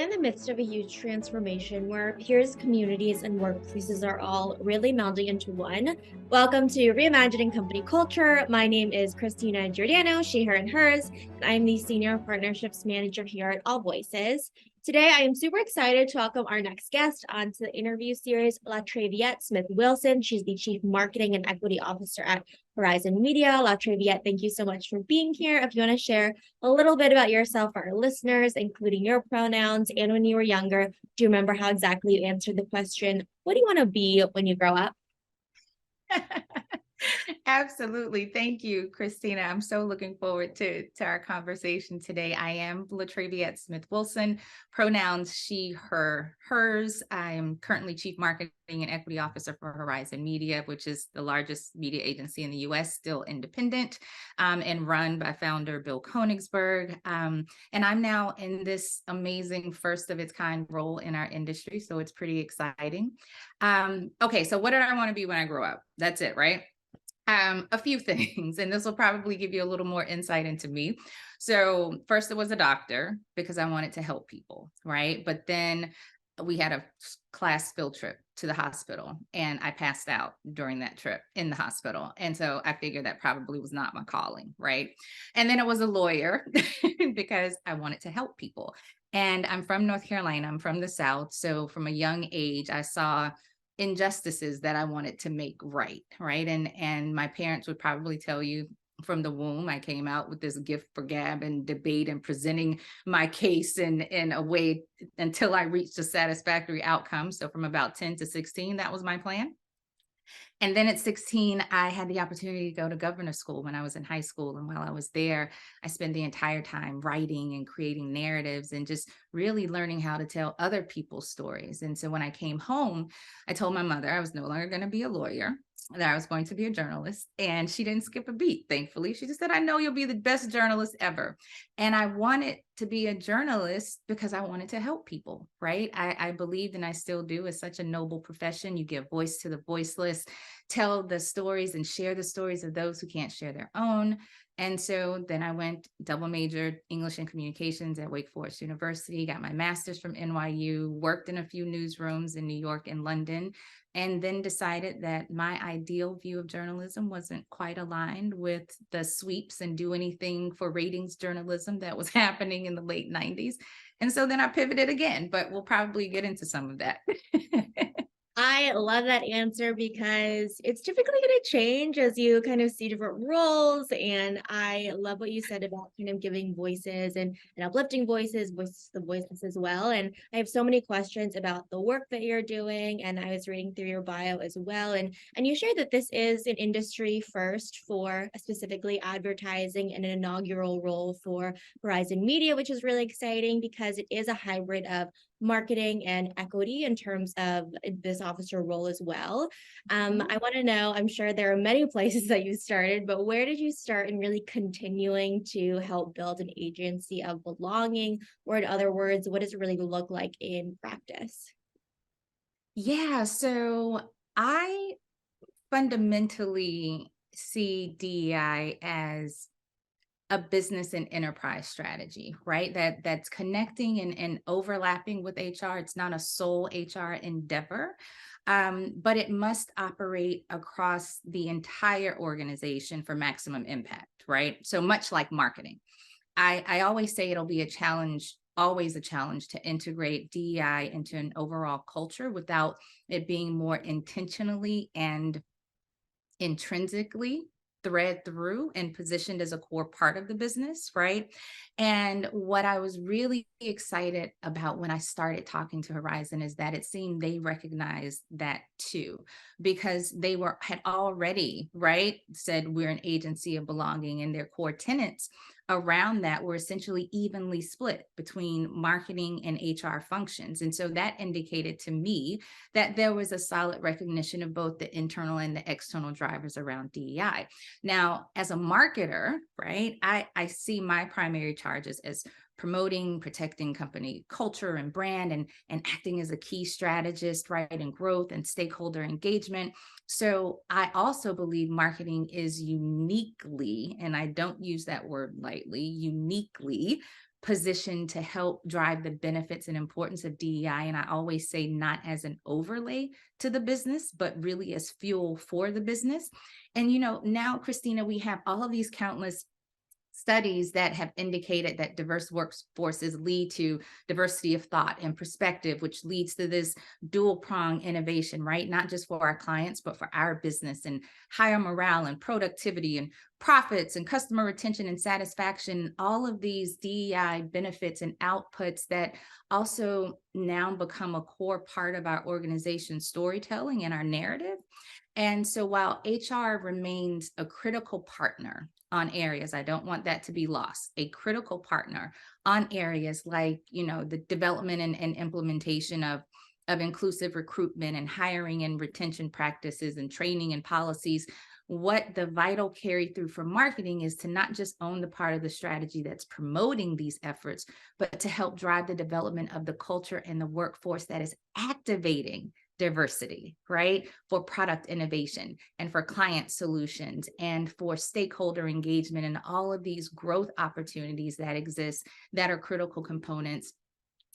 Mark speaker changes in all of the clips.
Speaker 1: in the midst of a huge transformation where peers, communities, and workplaces are all really melding into one. Welcome to Reimagining Company Culture. My name is Christina Giordano, she, her, and hers, and I'm the Senior Partnerships Manager here at AllVoices. Today, I am super excited to welcome our next guest onto the interview series, Latraviette Smith-Wilson. She's the Chief Marketing and Equity Officer at Horizon Media. Latraviette, thank you so much for being here. If you want to share a little bit about yourself for our listeners, including your pronouns and when you were younger. Do you remember how exactly you answered the question, what do you want to be when you grow up?
Speaker 2: Absolutely. Thank you, Christina. I'm so looking forward to our conversation today. I am Latraviette Smith-Wilson, pronouns she, her, hers. I am currently Chief Marketing and Equity Officer for Horizon Media, which is the largest media agency in the US, still independent, and run by founder Bill Konigsberg. And I'm now in this amazing first of its kind role in our industry. So it's pretty exciting. Okay, so what did I want to be when I grow up? That's it, right? A few things, and this will probably give you a little more insight into me. So first it was a doctor because I wanted to help people, right? But then we had a class field trip to the hospital and I passed out during that trip in the hospital. And so I figured that probably was not my calling, right? And then it was a lawyer because I wanted to help people. And I'm from North Carolina, I'm from the South. So from a young age, I saw injustices that I wanted to make right, right? And my parents would probably tell you from the womb, I came out with this gift for gab and debate and presenting my case in a way until I reached a satisfactory outcome. So from about 10 to 16, that was my plan. And then at 16, I had the opportunity to go to governor's school when I was in high school. And while I was there, I spent the entire time writing and creating narratives and just really learning how to tell other people's stories. And so when I came home, I told my mother I was no longer going to be a lawyer, that I was going to be a journalist. And she didn't skip a beat, thankfully. She just said, I know you'll be the best journalist ever. And I wanted to be a journalist because I wanted to help people, right? I believed, and I still do, it's such a noble profession. You give voice to the voiceless, tell the stories and share the stories of those who can't share their own. And so then I went double majored English and communications at Wake Forest University, got my master's from NYU, worked in a few newsrooms in New York and London, and then decided that my ideal view of journalism wasn't quite aligned with the sweeps and do anything for ratings journalism that was happening in the late 90s. And so then I pivoted again, but we'll probably get into some of that.
Speaker 1: I love that answer because it's typically going to change as you kind of see different roles. And I love what you said about kind of giving voices and uplifting voices to the voiceless as well. And I have so many questions about the work that you're doing. And I was reading through your bio as well. And you shared that this is an industry first for specifically advertising and an inaugural role for Horizon Media, which is really exciting because it is a hybrid of marketing and equity in terms of this officer role as well. I want to know, I'm sure there are many places that you started, but where did you start in really continuing to help build an agency of belonging? Or in other words, what does it really look like in practice?
Speaker 2: Yeah, so I fundamentally see DEI as a business and enterprise strategy, right? That's connecting and overlapping with HR. It's not a sole HR endeavor, but it must operate across the entire organization for maximum impact, right? So much like marketing. I always say it'll be a challenge, always a challenge to integrate DEI into an overall culture without it being more intentionally and intrinsically thread through and positioned as a core part of the business, right? And what I was really excited about when I started talking to Horizon is that it seemed they recognized that too, because they had already, right, said we're an agency of belonging, and their core tenets around that were essentially evenly split between marketing and HR functions. And so that indicated to me that there was a solid recognition of both the internal and the external drivers around DEI. Now, as a marketer, right, I see my primary charges as promoting, protecting company culture and brand, and acting as a key strategist, right, in growth and stakeholder engagement. So I also believe marketing is uniquely, and I don't use that word lightly, uniquely positioned to help drive the benefits and importance of DEI. And I always say not as an overlay to the business, but really as fuel for the business. And, now, Christina, we have all of these countless studies that have indicated that diverse workforces lead to diversity of thought and perspective, which leads to this dual prong innovation, right? Not just for our clients, but for our business, and higher morale and productivity and profits and customer retention and satisfaction, all of these DEI benefits and outputs that also now become a core part of our organization's storytelling and our narrative. And so while HR remains a critical partner on areas, I don't want that to be lost, a critical partner on areas like, the development and implementation of inclusive recruitment and hiring and retention practices and training and policies. What the vital carry through for marketing is to not just own the part of the strategy that's promoting these efforts, but to help drive the development of the culture and the workforce that is activating diversity, right? For product innovation and for client solutions and for stakeholder engagement and all of these growth opportunities that exist that are critical components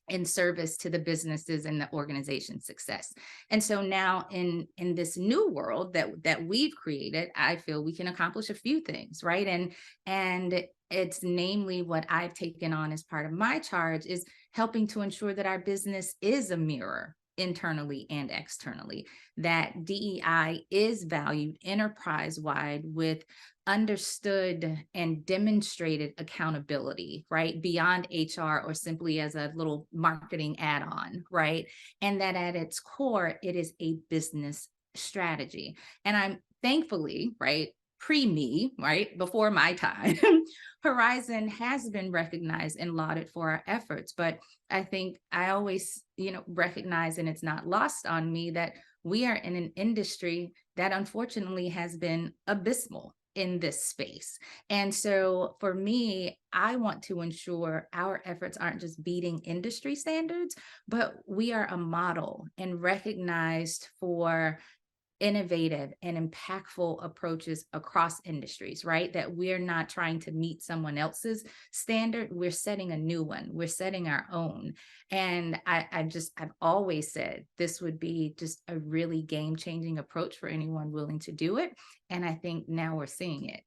Speaker 2: in service to the businesses and the organization's success. And so now in this new world that we've created, I feel we can accomplish a few things, right? And it's namely what I've taken on as part of my charge is helping to ensure that our business is a mirror internally and externally, that DEI is valued enterprise-wide with understood and demonstrated accountability, right? Beyond HR or simply as a little marketing add-on, right? And that at its core, it is a business strategy. And I'm thankfully, right, pre-me, right, before my time, Horizon has been recognized and lauded for our efforts. But I think I always, recognize, and it's not lost on me, that we are in an industry that unfortunately has been abysmal in this space. And so for me, I want to ensure our efforts aren't just beating industry standards, but we are a model and recognized for innovative and impactful approaches across industries, right? That we're not trying to meet someone else's standard. We're setting a new one. We're setting our own. And I've always said this would be just a really game-changing approach for anyone willing to do it. And I think now we're seeing it.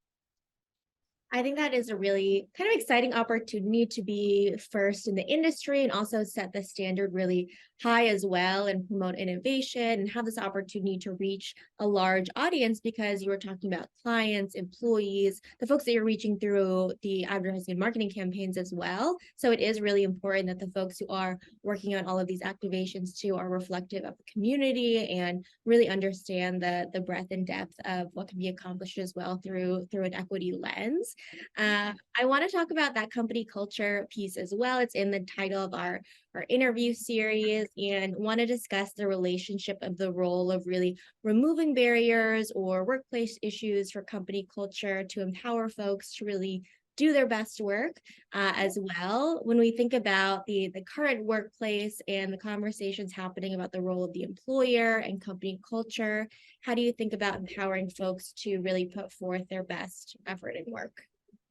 Speaker 1: I think that is a really kind of exciting opportunity to be first in the industry and also set the standard really high as well and promote innovation and have this opportunity to reach a large audience because you were talking about clients, employees, the folks that you're reaching through the advertising and marketing campaigns as well. So it is really important that the folks who are working on all of these activations too are reflective of the community and really understand the breadth and depth of what can be accomplished as well through an equity lens. I want to talk about that company culture piece as well. It's in the title of our interview series, and want to discuss the relationship of the role of really removing barriers or workplace issues for company culture to empower folks to really do their best work as well. When we think about the current workplace and the conversations happening about the role of the employer and company culture, how do you think about empowering folks to really put forth their best effort and work?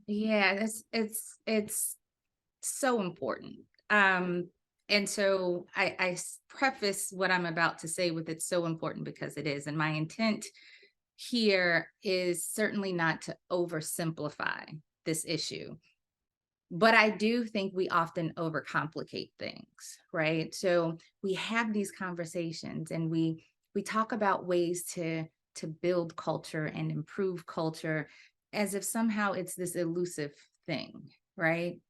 Speaker 2: Yeah, it's so important. And so I preface what I'm about to say with it's so important because it is. And my intent here is certainly not to oversimplify this issue, but I do think we often overcomplicate things, right? So we have these conversations and we talk about ways to build culture and improve culture as if somehow it's this elusive thing, right?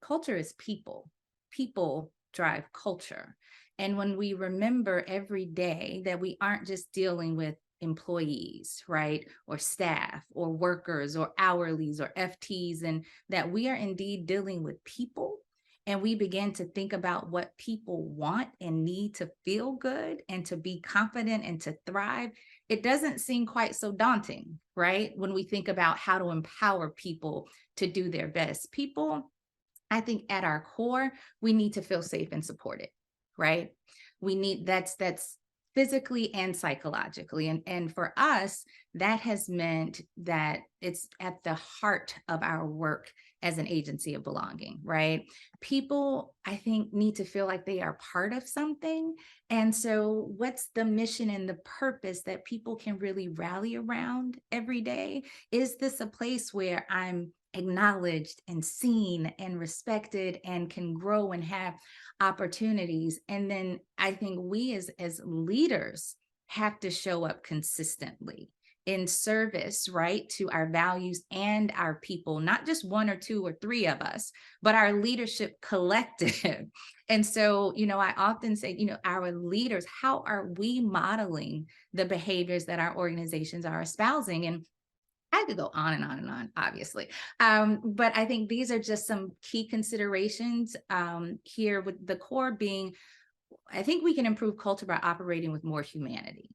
Speaker 2: Culture is people. People drive culture. And when we remember every day that we aren't just dealing with employees, right? Or staff or workers or hourlies or FTs, and that we are indeed dealing with people. And we begin to think about what people want and need to feel good and to be confident and to thrive. It doesn't seem quite so daunting, right? When we think about how to empower people to do their best. People, I think at our core, we need to feel safe and supported, right? We need that's physically and psychologically. And for us, that has meant that it's at the heart of our work as an agency of belonging, right? People, I think, need to feel like they are part of something. And so, what's the mission and the purpose that people can really rally around every day? Is this a place where I'm acknowledged and seen and respected and can grow and have opportunities? And then I think we as leaders have to show up consistently in service, right, to our values and our people, not just one or two or three of us, but our leadership collective. And so, I often say, our leaders, how are we modeling the behaviors that our organizations are espousing? And I could go on and on and on, obviously. But I think these are just some key considerations here, with the core being, I think we can improve culture by operating with more humanity.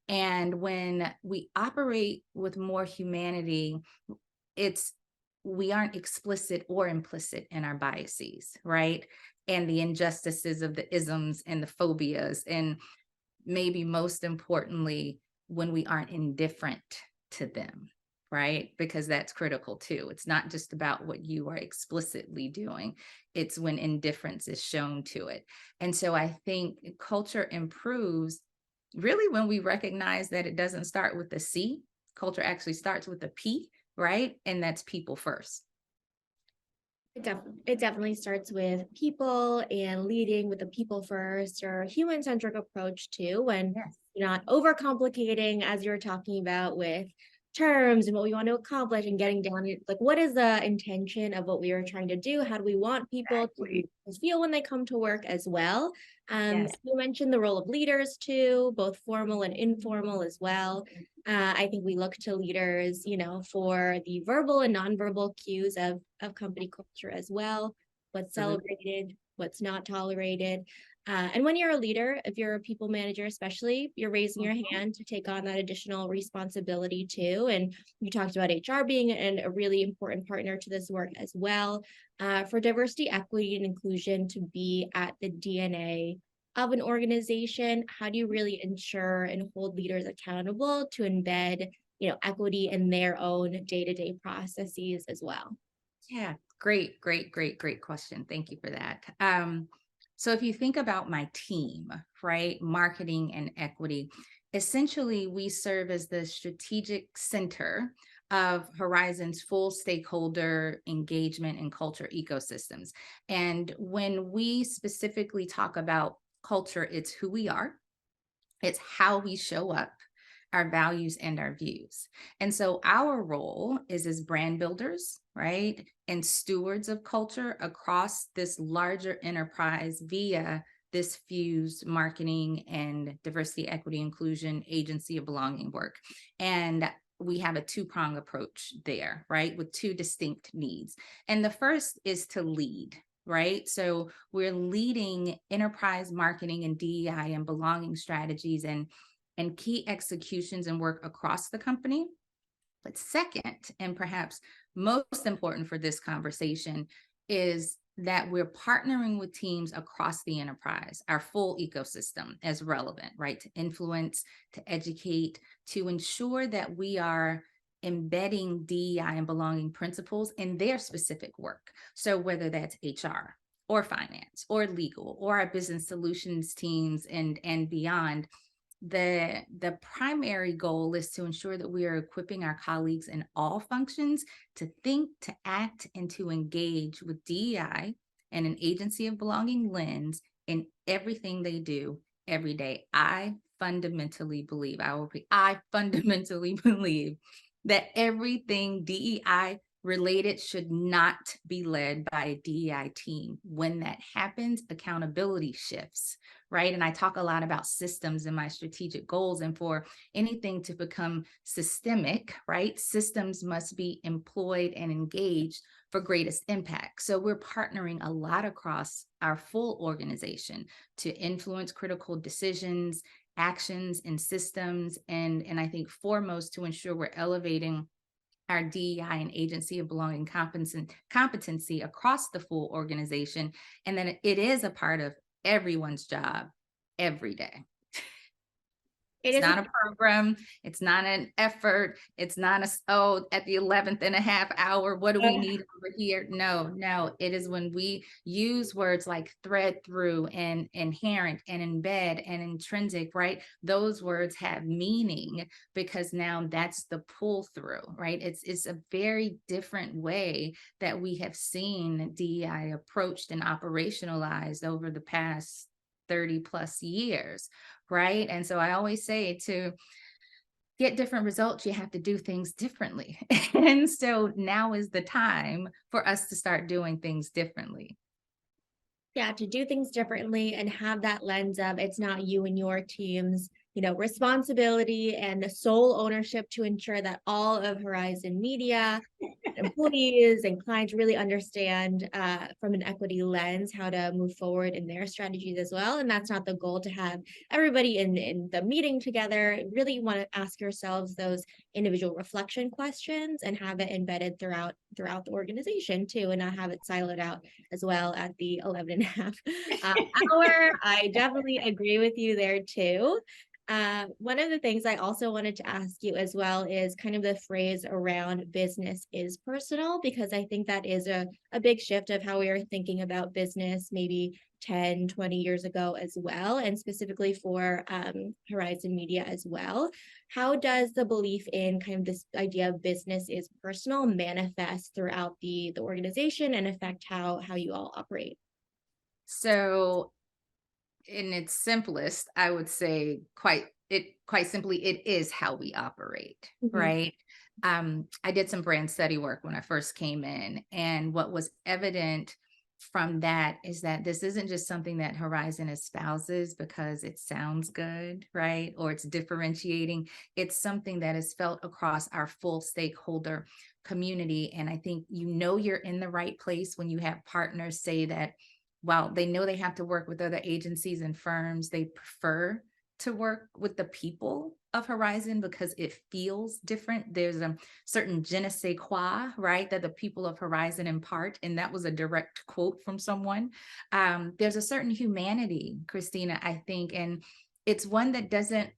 Speaker 2: And when we operate with more humanity, we aren't explicit or implicit in our biases, right? And the injustices of the isms and the phobias. And maybe most importantly, when we aren't indifferent to them, right? Because that's critical too. It's not just about what you are explicitly doing, it's when indifference is shown to it. And so I think culture improves really when we recognize that it doesn't start with the C. Culture actually starts with the P, right? And that's people first.
Speaker 1: It definitely starts with people and leading with a people first or human-centric approach too, when
Speaker 2: Yes.
Speaker 1: you're not overcomplicating, as you're talking about, with terms and what we want to accomplish, and getting down to like, what is the intention of what we are trying to do? How do we want people
Speaker 2: Exactly.
Speaker 1: to feel when they come to work as well?
Speaker 2: Yes.
Speaker 1: You mentioned the role of leaders too, both formal and informal as well. I think we look to leaders, for the verbal and nonverbal cues of company culture as well. What's
Speaker 2: Absolutely.
Speaker 1: celebrated, what's not tolerated. And when you're a leader, if you're a people manager, especially, you're raising your
Speaker 2: Mhm.
Speaker 1: hand to take on that additional responsibility too. And you talked about HR being a really important partner to this work as well. For diversity, equity, and inclusion to be at the DNA of an organization, how do you really ensure and hold leaders accountable to embed, equity in their own day-to-day processes as well?
Speaker 2: Yeah, great question. Thank you for that. So if you think about my team, right, marketing and equity, essentially we serve as the strategic center of Horizon's full stakeholder engagement and culture ecosystems. And when we specifically talk about culture, it's who we are, it's how we show up, our values and our views. And so our role is as brand builders, right? And stewards of culture across this larger enterprise via this fused marketing and diversity, equity, inclusion agency of belonging work. And we have a two-prong approach there, right? With two distinct needs. And the first is to lead, right? So we're leading enterprise marketing and DEI and belonging strategies and key executions and work across the company. But second, and perhaps most important for this conversation, is that we're partnering with teams across the enterprise, our full ecosystem as relevant, right? To influence, to educate, to ensure that we are embedding DEI and belonging principles in their specific work. So whether that's HR or finance or legal or our business solutions teams and beyond, the primary goal is to ensure that we are equipping our colleagues in all functions to think, to act, and to engage with DEI and an agency of belonging lens in everything they do every day. I fundamentally believe, I fundamentally believe that everything DEI related should not be led by a DEI team. When that happens, accountability shifts, right? And I talk a lot about systems in my strategic goals. And for anything to become systemic, right, systems must be employed and engaged for greatest impact. So we're partnering a lot across our full organization to influence critical decisions, actions, and systems. And I think foremost to ensure we're elevating our DEI and agency of belonging competency across the full organization. And then it is a part of everyone's job every day.
Speaker 1: It
Speaker 2: It's
Speaker 1: is.
Speaker 2: not a program. It's not an effort. It's not oh, at the 11th and a half hour, what do we need over here? No, no, it is when we use words like thread through and inherent and embed and intrinsic, right? Those words have meaning because now that's the pull through, right? It's a very different way that we have seen DEI approached and operationalized over the past 30 plus years, right? And so I always say to get different results, you have to do things differently. And so now is the time for us to start doing things differently.
Speaker 1: Yeah, to do things differently and have that lens of it's not you and your team's, responsibility and the sole ownership to ensure that all of Horizon Media employees and clients really understand from an equity lens how to move forward in their strategies as well. And that's not the goal to have everybody in the meeting together. Really you want to ask yourselves those individual reflection questions and have it embedded throughout the organization too, and not have it siloed out as well at the 11 and a half hour. I definitely agree with you there too. One of the things I also wanted to ask you as well is kind of the phrase around business is personal, because I think that is a big shift of how we are thinking about business maybe 10, 20 years ago as well, and specifically for Horizon Media as well. How does the belief in kind of this idea of business is personal manifest throughout the organization and affect how you all operate?
Speaker 2: So in its simplest, I would say quite simply, it is how we operate,
Speaker 1: Mhm.
Speaker 2: right? I did some brand study work when I first came in, and what was evident from that is that this isn't just something that Horizon espouses because it sounds good, right? Or it's differentiating. It's something that is felt across our full stakeholder community. And I think you're in the right place when you have partners say that while they know they have to work with other agencies and firms, they prefer to work with the people of Horizon because it feels different. There's a certain je ne sais quoi, right, that the people of Horizon impart. And that was a direct quote from someone. There's a certain humanity, Christina, I think, and it's one that doesn't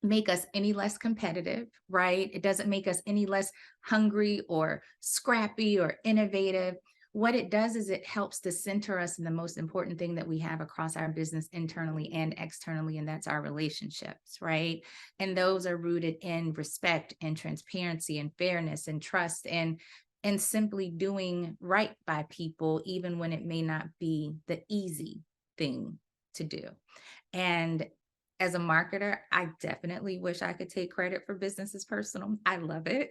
Speaker 2: make us any less competitive, right? It doesn't make us any less hungry or scrappy or innovative. What it does is it helps to center us in the most important thing that we have across our business internally and externally, and that's our relationships, right? And those are rooted in respect and transparency and fairness and trust and simply doing right by people, even when it may not be the easy thing to do. And as a marketer, I definitely wish I could take credit for business is personal. I love it.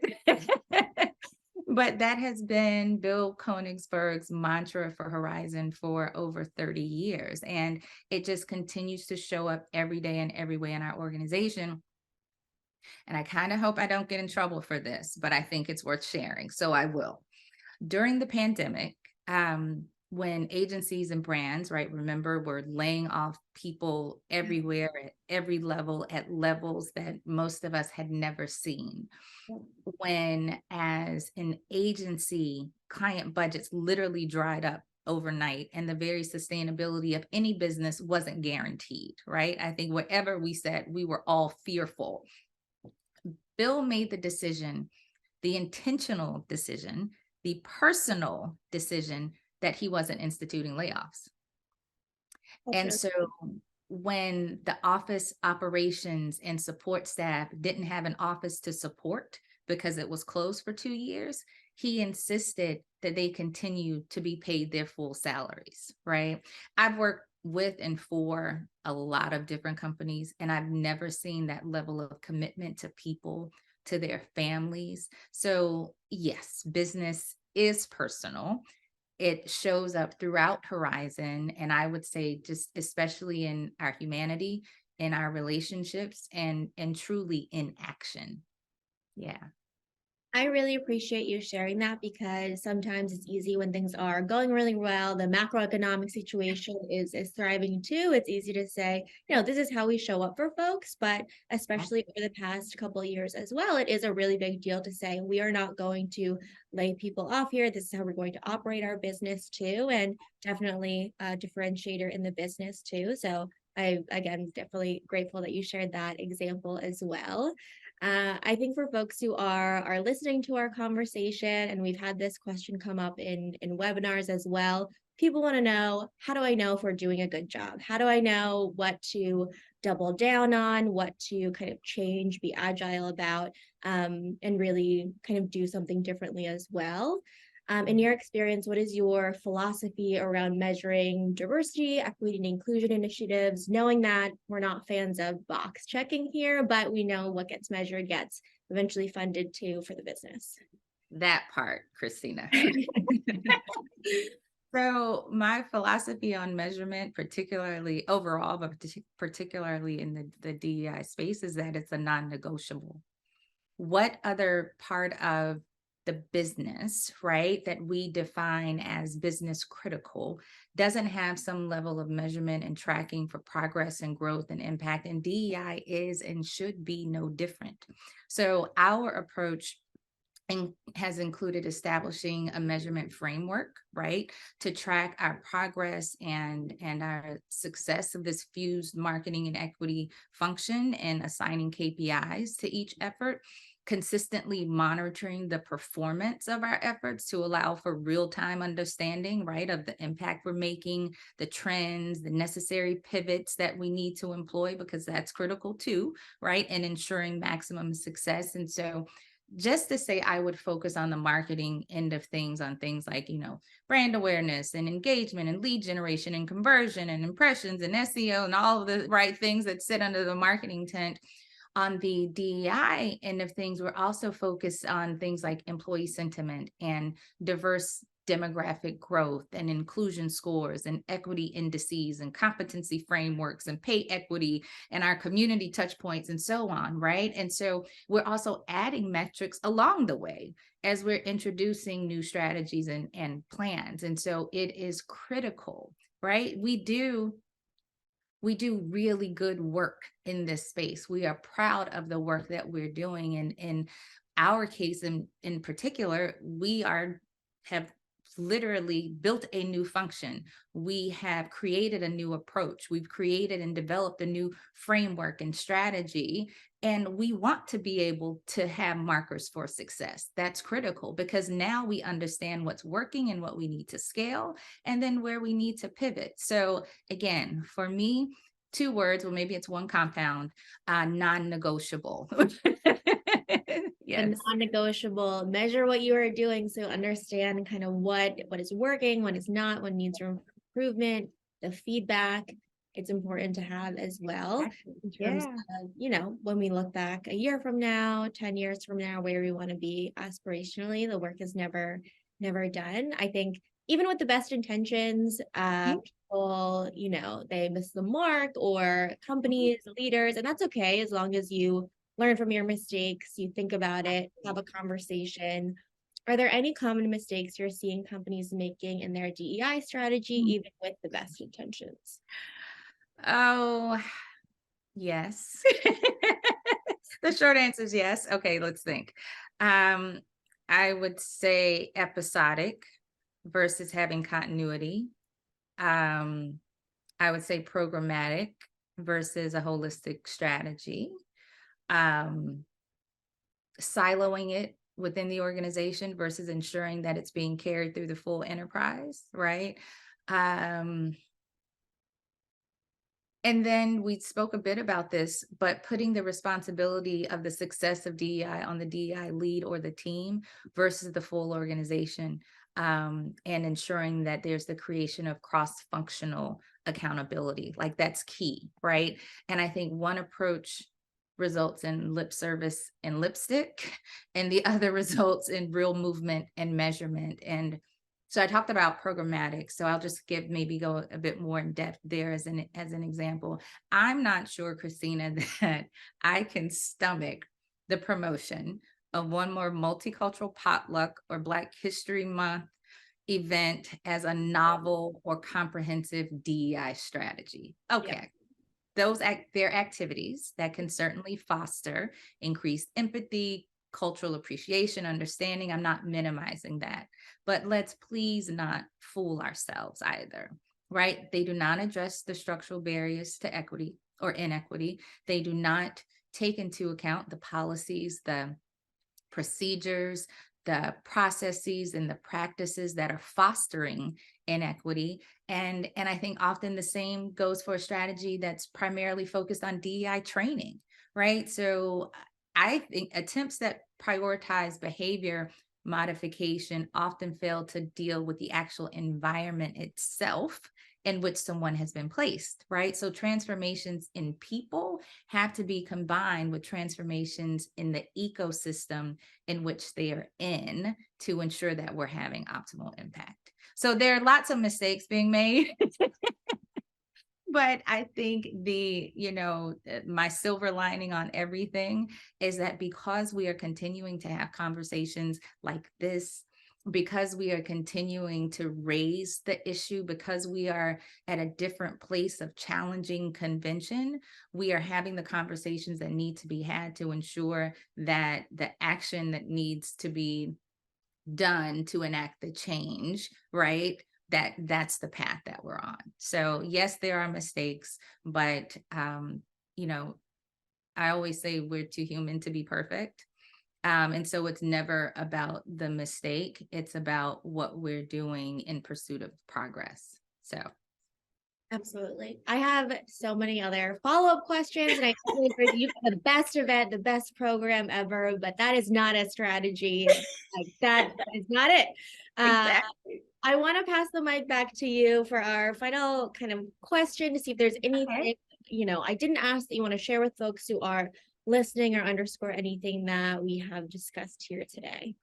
Speaker 2: But that has been Bill Koenigsberg's mantra for Horizon for over 30 years. And it just continues to show up every day and every way in our organization. And I kind of hope I don't get in trouble for this, but I think it's worth sharing. So I will. During the pandemic, when agencies and brands, right, remember, we're laying off people everywhere at every level, at levels that most of us had never seen. When, as an agency, client budgets literally dried up overnight and the very sustainability of any business wasn't guaranteed, right? I think whatever we said, we were all fearful. Bill made the decision, the intentional decision, the personal decision that he wasn't instituting layoffs.
Speaker 1: That's
Speaker 2: And
Speaker 1: really
Speaker 2: so when the office operations and support staff didn't have an office to support because it was closed for 2 years, he insisted that they continue to be paid their full salaries, right? I've worked with and for a lot of different companies, and I've never seen that level of commitment to people, to their families. So yes, business is personal. It shows up throughout Horizon, and I would say just especially in our humanity, in our relationships, and truly in action. Yeah.
Speaker 1: I really appreciate you sharing that, because sometimes it's easy when things are going really well, the macroeconomic situation is thriving too. It's easy to say, this is how we show up for folks, but especially over the past couple of years as well, it is a really big deal to say we are not going to lay people off here. This is how we're going to operate our business too, and definitely a differentiator in the business too. So again, definitely grateful that you shared that example as well. I think for folks who are listening to our conversation, and we've had this question come up in webinars as well, people want to know, how do I know if we're doing a good job? How do I know what to double down on, what to kind of change, be agile about, and really kind of do something differently as well? In your experience, what is your philosophy around measuring diversity, equity, and inclusion initiatives, knowing that we're not fans of box checking here, but we know what gets measured gets eventually funded too for the business?
Speaker 2: That part, Christina. So my philosophy on measurement, particularly overall, but particularly in the DEI space, is that it's a non-negotiable. What other part of the business, right, that we define as business critical doesn't have some level of measurement and tracking for progress and growth and impact? And DEI is and should be no different. So our approach has included establishing a measurement framework, right, to track our progress and our success of this fused marketing and equity function, and assigning KPIs to each effort, consistently monitoring the performance of our efforts to allow for real-time understanding, right, of the impact we're making, the trends, the necessary pivots that we need to employ, because that's critical too, right, and ensuring maximum success. And so just to say, I would focus on the marketing end of things, on things like, brand awareness and engagement and lead generation and conversion and impressions and SEO and all of the right things that sit under the marketing tent. On the DEI end of things, we're also focused on things like employee sentiment and diverse demographic growth and inclusion scores and equity indices and competency frameworks and pay equity and our community touch points and so on, right? And so we're also adding metrics along the way as we're introducing new strategies and plans. And so it is critical, right? We do really good work in this space. We are proud of the work that we're doing. And in our case, in particular, have literally built a new function. We have created a new approach. We've created and developed a new framework and strategy. And we want to be able to have markers for success. That's critical, because now we understand what's working and what we need to scale, and then where we need to pivot. So again, for me, 2 words, well, maybe it's one compound, non-negotiable. Yes.
Speaker 1: And non-negotiable, measure what you are doing, so understand kind of what is working, what is not, what needs improvement, the feedback. It's important to have as well in terms of, when we look back a year from now, 10 years from now, where we want to be aspirationally. The work is never done. I think even with the best intentions, people, they miss the mark, or companies, leaders, and that's okay, as long as you learn from your mistakes, you think about it, have a conversation. Are there any common mistakes you're seeing companies making in their DEI strategy, even with the best intentions?
Speaker 2: Oh, yes. The short answer is yes. Okay, let's think. I would say episodic versus having continuity. I would say programmatic versus a holistic strategy. Siloing it within the organization versus ensuring that it's being carried through the full enterprise, right? And then we spoke a bit about this, but putting the responsibility of the success of DEI on the DEI lead or the team versus the full organization, and ensuring that there's the creation of cross-functional accountability. Like, that's key, right? And I think one approach results in lip service and lipstick, and the other results in real movement and measurement. And so I talked about programmatic, so I'll just go a bit more in depth there as an example. I'm not sure, Christina, that I can stomach the promotion of one more multicultural potluck or Black History Month event as a novel or comprehensive DEI strategy. Okay. Yeah. They're activities that can certainly foster increased empathy, cultural appreciation, understanding. I'm not minimizing that, but let's please not fool ourselves either, right? They do not address the structural barriers to equity or inequity. They do not take into account the policies, the procedures, the processes and the practices that are fostering inequity. And I think often the same goes for a strategy that's primarily focused on DEI training, right? So I think attempts that prioritize behavior modification often fail to deal with the actual environment itself in which someone has been placed, right? So transformations in people have to be combined with transformations in the ecosystem in which they are in to ensure that we're having optimal impact. So there are lots of mistakes being made. But I think my silver lining on everything is that because we are continuing to have conversations like this, because we are continuing to raise the issue, because we are at a different place of challenging convention, we are having the conversations that need to be had to ensure that the action that needs to be done to enact the change, right? That's the path that we're on. So yes, there are mistakes, but you know, I always say we're too human to be perfect. And so it's never about the mistake, it's about what we're doing in pursuit of progress. So
Speaker 1: Absolutely. I have so many other follow-up questions, and I totally agree with you. The best event, the best program ever, but that is not a strategy. Like that is not it. Uh,
Speaker 2: exactly.
Speaker 1: I want to pass the mic back to you for our final kind of question to see if there's
Speaker 2: Okay.
Speaker 1: anything, I didn't ask that you want to share with folks who are listening or underscore anything that we have discussed here today.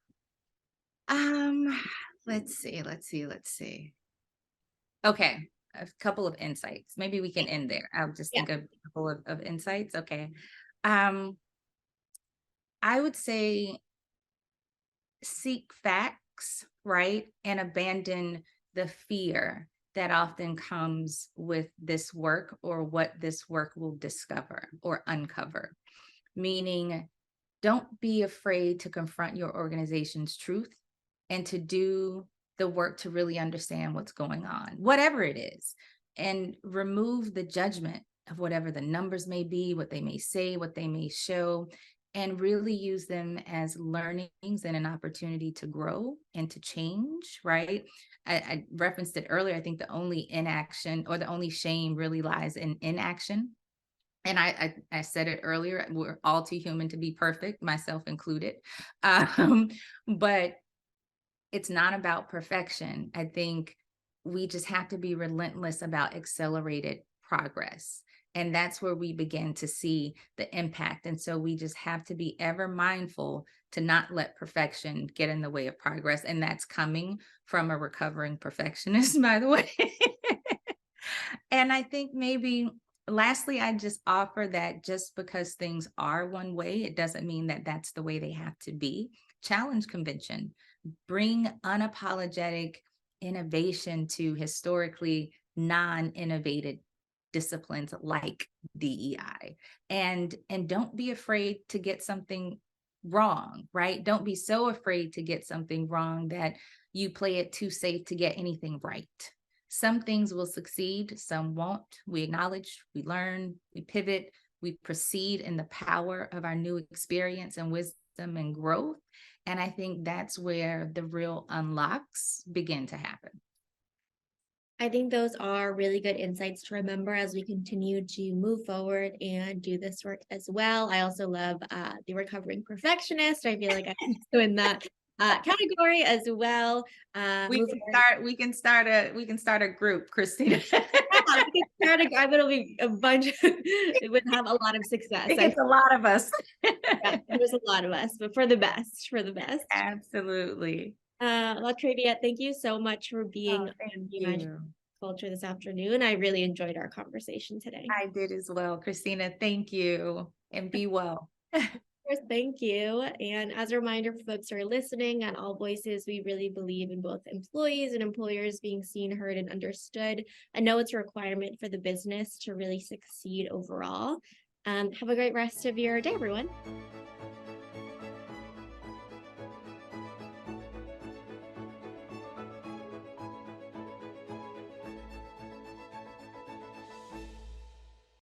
Speaker 2: Um, let's see. Okay, a couple of insights. Maybe we can end there. I'll just
Speaker 1: Yeah.
Speaker 2: think of a couple of insights. Okay. Um, I would say seek facts, right? And abandon the fear that often comes with this work or what this work will discover or uncover. Meaning, don't be afraid to confront your organization's truth and to do the work to really understand what's going on, whatever it is, and remove the judgment of whatever the numbers may be, what they may say, what they may show, and really use them as learnings and an opportunity to grow and to change, right? I referenced it earlier. I think the only inaction or the only shame really lies in inaction. And I said it earlier, we're all too human to be perfect, myself included. Um, but it's not about perfection. I think we just have to be relentless about accelerated progress. And that's where we begin to see the impact. And so we just have to be ever mindful to not let perfection get in the way of progress. And that's coming from a recovering perfectionist, by the way. And I think maybe lastly, I just offer that just because things are one way, it doesn't mean that that's the way they have to be. Challenge convention, bring unapologetic innovation to historically non-innovated disciplines like DEI. And don't be afraid to get something wrong, right? Don't be so afraid to get something wrong that you play it too safe to get anything right. Some things will succeed, some won't. We acknowledge, we learn, we pivot, we proceed in the power of our new experience and wisdom and growth. And I think that's where the real unlocks begin to happen.
Speaker 1: I think those are really good insights to remember as we continue to move forward and do this work as well. I also love the recovering perfectionist. I feel like I'm also in that category as well.
Speaker 2: We
Speaker 1: Move
Speaker 2: can
Speaker 1: forward.
Speaker 2: start, we can start a group, Christina.
Speaker 1: Yeah, we can start it'll be a bunch. It would have a lot of success.
Speaker 2: It's a lot of us.
Speaker 1: Yeah, there's a lot of us, but for the best, for the best.
Speaker 2: Absolutely.
Speaker 1: Latraviette, thank you so much for being
Speaker 2: Oh, thank
Speaker 1: on Reimagining
Speaker 2: you.
Speaker 1: Culture this afternoon. I really enjoyed our conversation today.
Speaker 2: I did as well, Christina. Thank you, and be well.
Speaker 1: Of course, thank you. And as a reminder for folks who are listening on AllVoices, we really believe in both employees and employers being seen, heard, and understood. I know it's a requirement for the business to really succeed overall. Have a great rest of your day, everyone.